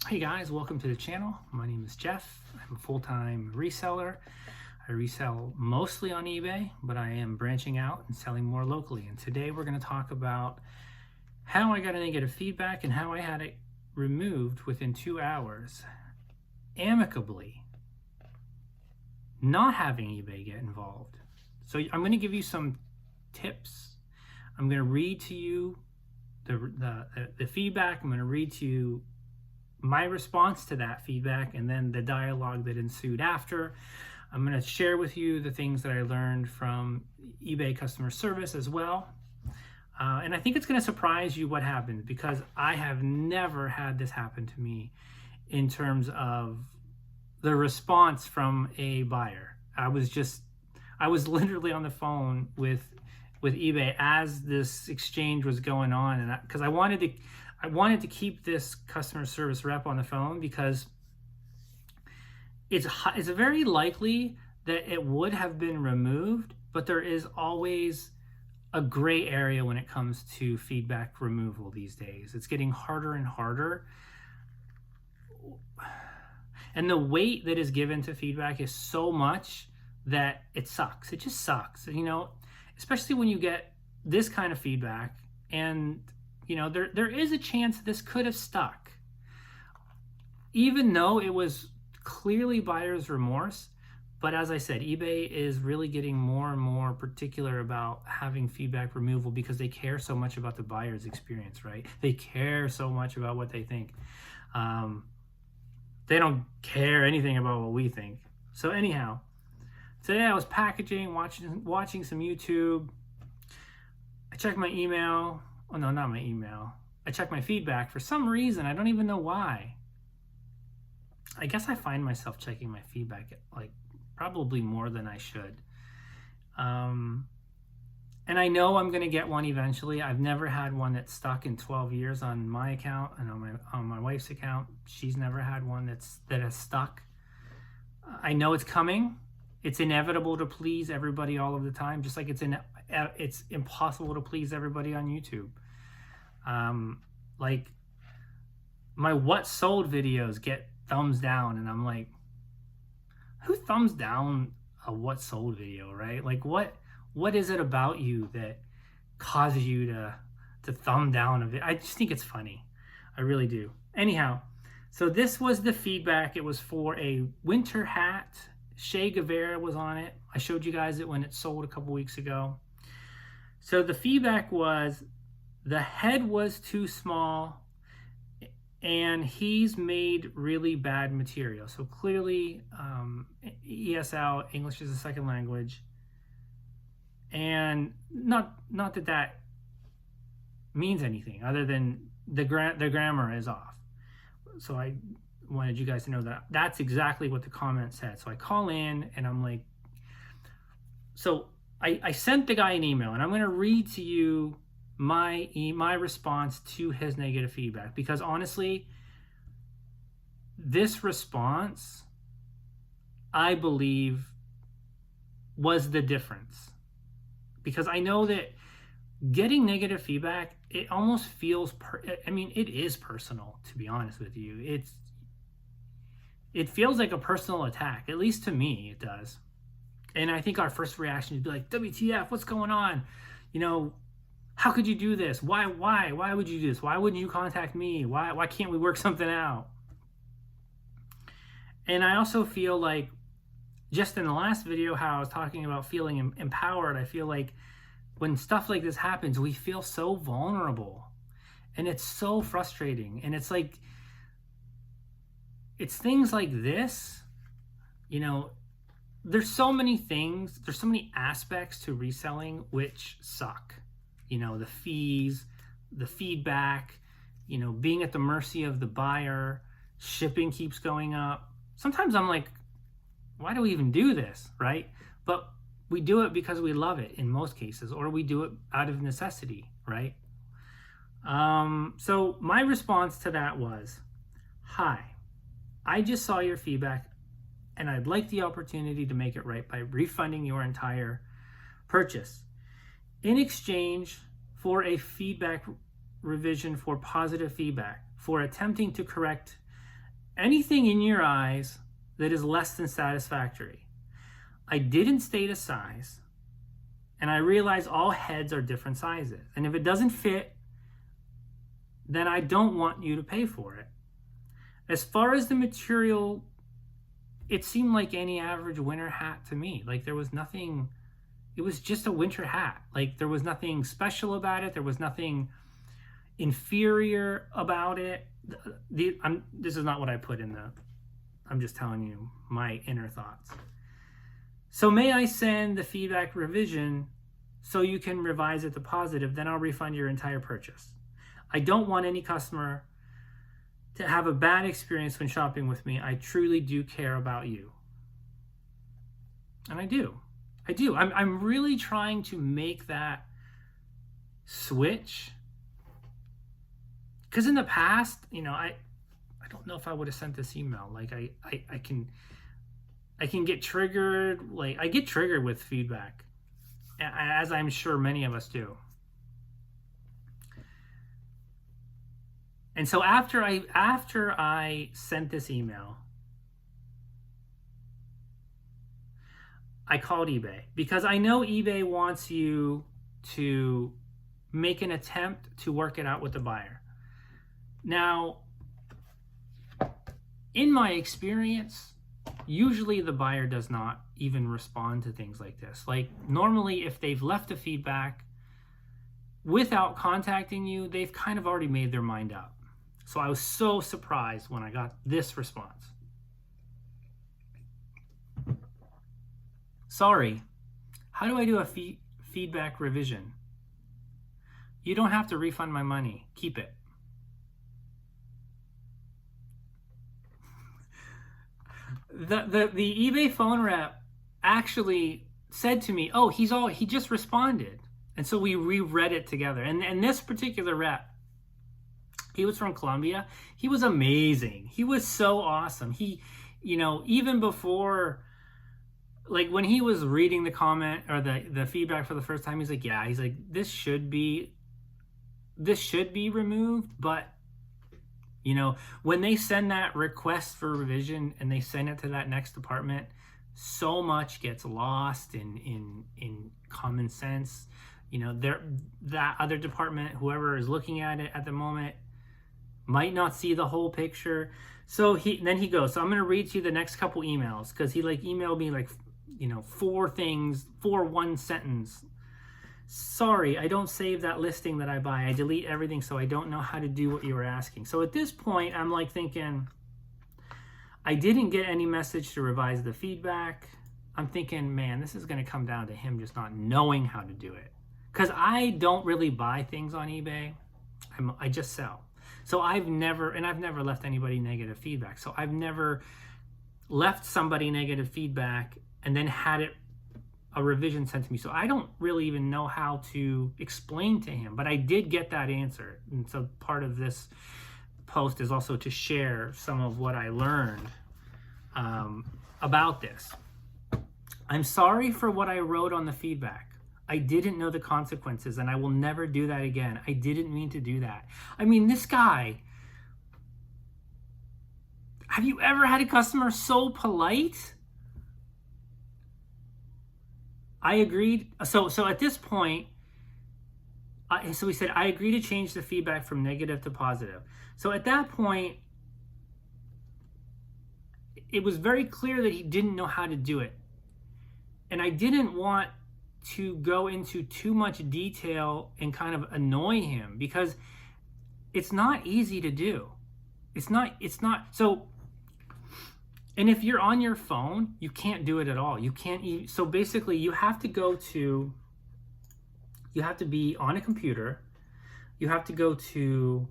Hey guys, welcome to the channel. My name is Jeff. I'm a full-time reseller. I resell mostly on eBay, but I am branching out and selling more locally. And today we're going to talk about how I got a negative feedback and how I had it removed within 2 hours, amicably, not having eBay get involved. So I'm going to give you some tips. I'm going to read to you the feedback. I'm going to read to you my response to that feedback and then the dialogue that ensued after. I'm going to share with you the things that I learned from eBay customer service as well. And I think it's going to surprise you what happened, because I have never had this happen to me in terms of the response from a buyer. I was literally on the phone with eBay as this exchange was going on, and because I wanted to keep this customer service rep on the phone, because it's very likely that it would have been removed, but there is always a gray area when it comes to feedback removal these days. It's getting harder and harder. And the weight that is given to feedback is so much that it sucks. It just sucks. Especially when you get this kind of feedback, and there is a chance this could have stuck. Even though it was clearly buyer's remorse, but as I said, eBay is really getting more and more particular about having feedback removal because they care so much about the buyer's experience, right? They care so much about what they think. They don't care anything about what we think. So anyhow, today I was packaging, watching some YouTube. I checked my email. Oh no, not my email. I checked my feedback for some reason. I don't even know why. I guess I find myself checking my feedback like probably more than I should. And I know I'm going to get one eventually. I've never had one that's stuck in 12 years on my account and on my wife's account. She's never had one that has stuck. I know it's coming. It's inevitable to please everybody all of the time, just like it's impossible to please everybody on YouTube. Like my what sold videos get thumbs down, and I'm like, who thumbs down a what sold video, right? Like what is it about you that causes you to thumb down a video? I just think it's funny. I really do. Anyhow, so this was the feedback. It was for a winter hat. Che Guevara was on it. I showed you guys it when it sold a couple weeks ago. So the feedback was the head was too small and he's made really bad material. So clearly ESL, English as a second language. And not that means anything other than the grammar is off. So I wanted you guys to know that that's exactly what the comment said. So I call in and I'm like, so I sent the guy an email, and I'm going to read to you my response to his negative feedback, because honestly, this response, I believe, was the difference. Because I know that getting negative feedback, it almost feels, it is personal, to be honest with you. It feels like a personal attack, at least to me, it does. And I think our first reaction is be like, WTF, what's going on? How could you do this? Why would you do this? Why wouldn't you contact me? Why can't we work something out? And I also feel like, just in the last video, how I was talking about feeling empowered, I feel like when stuff like this happens, we feel so vulnerable, and it's so frustrating. And it's like, it's things like this, there's so many things, there's so many aspects to reselling which suck. The fees, the feedback, being at the mercy of the buyer, shipping keeps going up. Sometimes I'm like, why do we even do this, right? But we do it because we love it in most cases, or we do it out of necessity, right? So my response to that was, hi, I just saw your feedback and I'd like the opportunity to make it right by refunding your entire purchase in exchange for a feedback revision for positive feedback, for attempting to correct anything in your eyes that is less than satisfactory. I didn't state a size, and I realize all heads are different sizes. And if it doesn't fit, then I don't want you to pay for it. As far as the material, it seemed like any average winter hat to me. Like there was nothing, it was just a winter hat. Like there was nothing special about it. There was nothing inferior about it. This is not what I put in I'm just telling you my inner thoughts. So may I send the feedback revision so you can revise it to positive, then I'll refund your entire purchase. I don't want any customer to have a bad experience when shopping with me. I truly do care about you. And I do. I'm really trying to make that switch. Because in the past, I don't know if I would have sent this email. Like I can get triggered. Like I get triggered with feedback, as I'm sure many of us do. And so after I sent this email, I called eBay because I know eBay wants you to make an attempt to work it out with the buyer. Now, in my experience, usually the buyer does not even respond to things like this. Like normally if they've left a feedback without contacting you, they've kind of already made their mind up. So I was so surprised when I got this response. Sorry, how do I do a feedback revision? You don't have to refund my money. Keep it. The eBay phone rep actually said to me, oh, he just responded. And so we reread it together. And this particular rep, he was from Colombia. He was amazing. He was so awesome. He, even before, like when he was reading the comment or the feedback for the first time, he's like, this should be removed. But, when they send that request for revision and they send it to that next department, so much gets lost in common sense. That other department, whoever is looking at it at the moment, might not see the whole picture. So then he goes, so I'm going to read to you the next couple emails, because he emailed me 4 things, 1 sentence. Sorry, I don't save that listing that I buy. I delete everything, so I don't know how to do what you were asking. So at this point, I'm thinking, I didn't get any message to revise the feedback. I'm thinking, man, this is going to come down to him just not knowing how to do it. Because I don't really buy things on eBay. I just sell. So I've never left anybody negative feedback. So I've never left somebody negative feedback and then had a revision sent to me. So I don't really even know how to explain to him, but I did get that answer. And so part of this post is also to share some of what I learned about this. I'm sorry for what I wrote on the feedback. I didn't know the consequences, and I will never do that again. I didn't mean to do that. I mean, this guy, have you ever had a customer so polite? I agreed. So at this point, so he said, I agree to change the feedback from negative to positive. So at that point, it was very clear that he didn't know how to do it. And I didn't want to go into too much detail and kind of annoy him, because it's not easy to do. It's not. So, and if you're on your phone, you can't do it at all. You can't. So basically you have to be on a computer. You have to go to,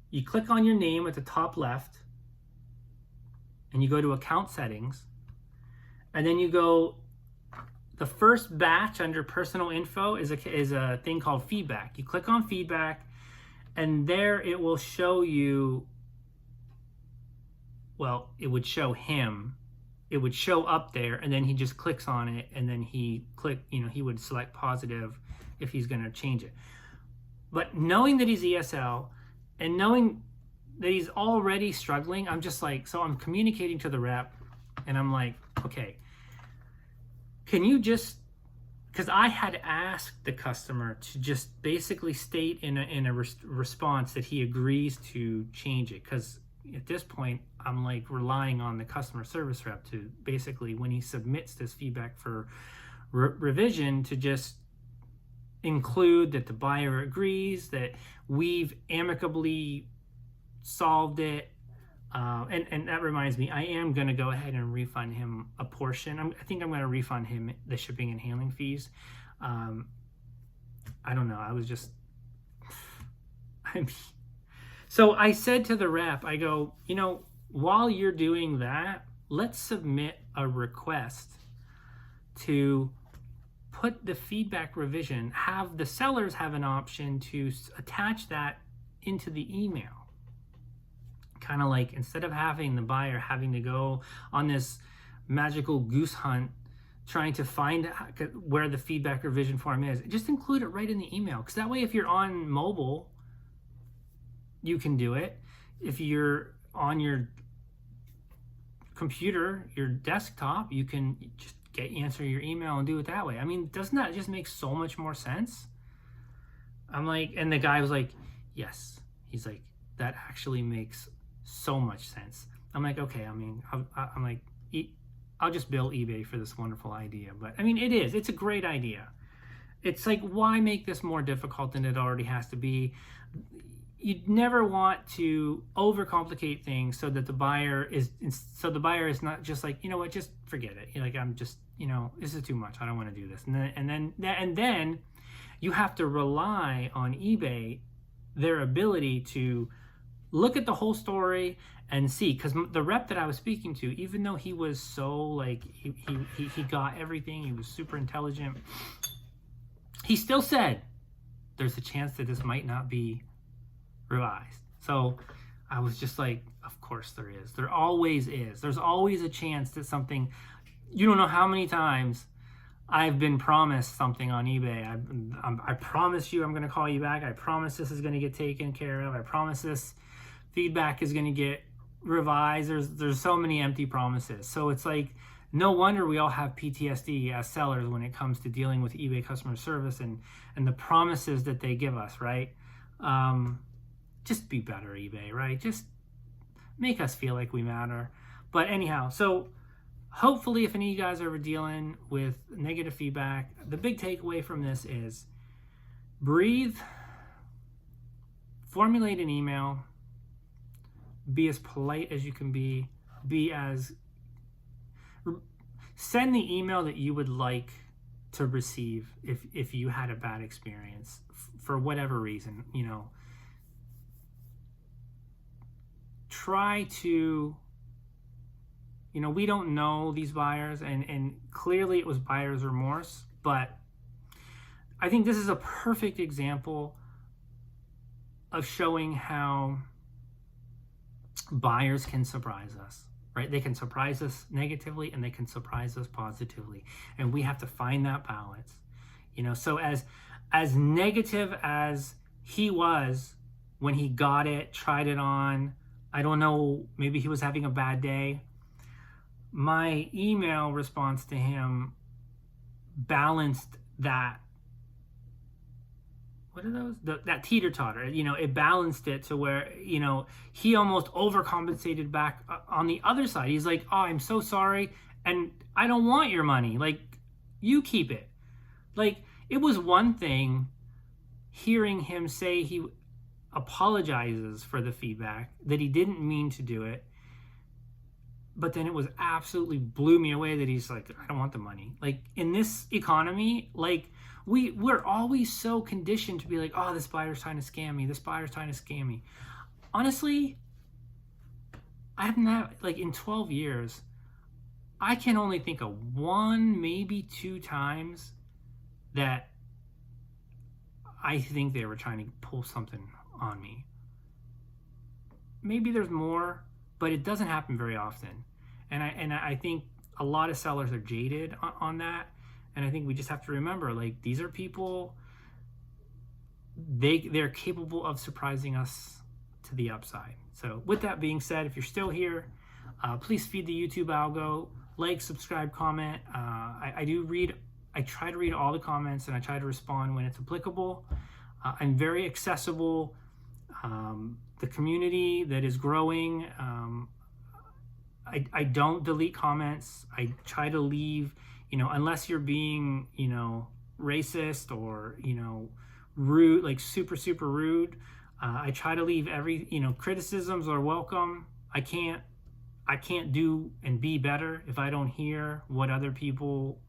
you click on your name at the top left and you go to account settings, and then you go, the first batch under personal info is a thing called feedback. You click on feedback, and there it will show you, well, it would show him, it would show up there, and then he just clicks on it, and then he would select positive if he's going to change it. But knowing that he's ESL, and knowing that he's already struggling. I'm just like, so I'm communicating to the rep, and I'm like, okay, can you just, because I had asked the customer to just basically state in a response that he agrees to change it, because at this point I'm like relying on the customer service rep to basically, when he submits this feedback for revision, to just include that the buyer agrees that we've amicably solved it. And that reminds me, I am going to go ahead and refund him a portion. I think I'm going to refund him the shipping and handling fees. I don't know. I was just, so I said to the rep, I go, you know, while you're doing that, let's submit a request to put the feedback revision, have the sellers have an option to attach that into the email. Kind of like, instead of having the buyer having to go on this magical goose hunt trying to find where the feedback revision form is, just include it right in the email. Because that way, if you're on mobile, you can do it. If you're on your computer, your desktop, you can just answer your email and do it that way. I mean, doesn't that just make so much more sense? I'm like, and the guy was like, yes. He's like, that actually makes so much sense. I'm like, okay, I mean, I'm like, I'll just bill eBay for this wonderful idea. But I mean, it's a great idea. It's like, why make this more difficult than it already has to be? You'd never want to overcomplicate things so that the buyer is not just like, you know what, just forget it. You're like, I'm just, you know, this is too much. I don't want to do this. And then you have to rely on eBay, their ability to look at the whole story and see, because the rep that I was speaking to, even though he was so like, he got everything, he was super intelligent, he still said there's a chance that this might not be revised. So I was just like, of course there is. There always is. There's always a chance that something, you don't know how many times I've been promised something on eBay. I promise you I'm going to call you back. I promise this is going to get taken care of. I promise this feedback is going to get revised. There's so many empty promises. So it's like, no wonder we all have PTSD as sellers when it comes to dealing with eBay customer service and the promises that they give us, right? Just be better, eBay, right? Just make us feel like we matter. But anyhow, so hopefully if any of you guys are ever dealing with negative feedback, the big takeaway from this is breathe, formulate an email, be as polite as you can be send the email that you would like to receive if you had a bad experience for whatever reason, you know. Try to, you know, we don't know these buyers, and clearly it was buyer's remorse, but I think this is a perfect example of showing how buyers can surprise us, right? They can surprise us negatively and they can surprise us positively, and we have to find that balance, you know. So as negative as he was when he got it, tried it on, I don't know, maybe he was having a bad day, my email response to him balanced that, what are those? That teeter-totter, you know, it balanced it to where, you know, he almost overcompensated back on the other side. He's like, oh, I'm so sorry, and I don't want your money. Like, you keep it. Like, it was one thing hearing him say he apologizes for the feedback, that he didn't mean to do it, but then it was absolutely blew me away that he's like, I don't want the money. Like, in this economy, like, we're always so conditioned to be like, oh, this buyer's trying to scam me, this buyer's trying to scam me. Honestly, I haven't had, like, in 12 years, I can only think of one, maybe two times that I think they were trying to pull something on me. Maybe there's more, but it doesn't happen very often. And I think a lot of sellers are jaded on that. And I think we just have to remember, like, these are people, they're capable of surprising us to the upside. So with that being said, if you're still here, please feed the YouTube algo, like, subscribe, comment. I try to read all the comments and I try to respond when it's applicable. I'm very accessible. The community that is growing, I don't delete comments. I try to leave, unless you're being, racist or, rude, like super rude. I try to leave criticisms are welcome. I can't do and be better if I don't hear what other people,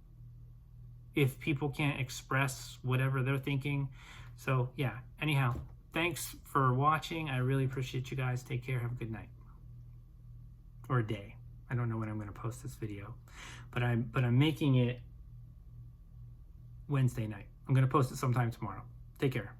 if people can't express whatever they're thinking. So yeah, anyhow, thanks for watching. I really appreciate you guys. Take care. Have a good night or a day. I don't know when I'm going to post this video, but I'm making it Wednesday night. I'm going to post it sometime tomorrow. Take care.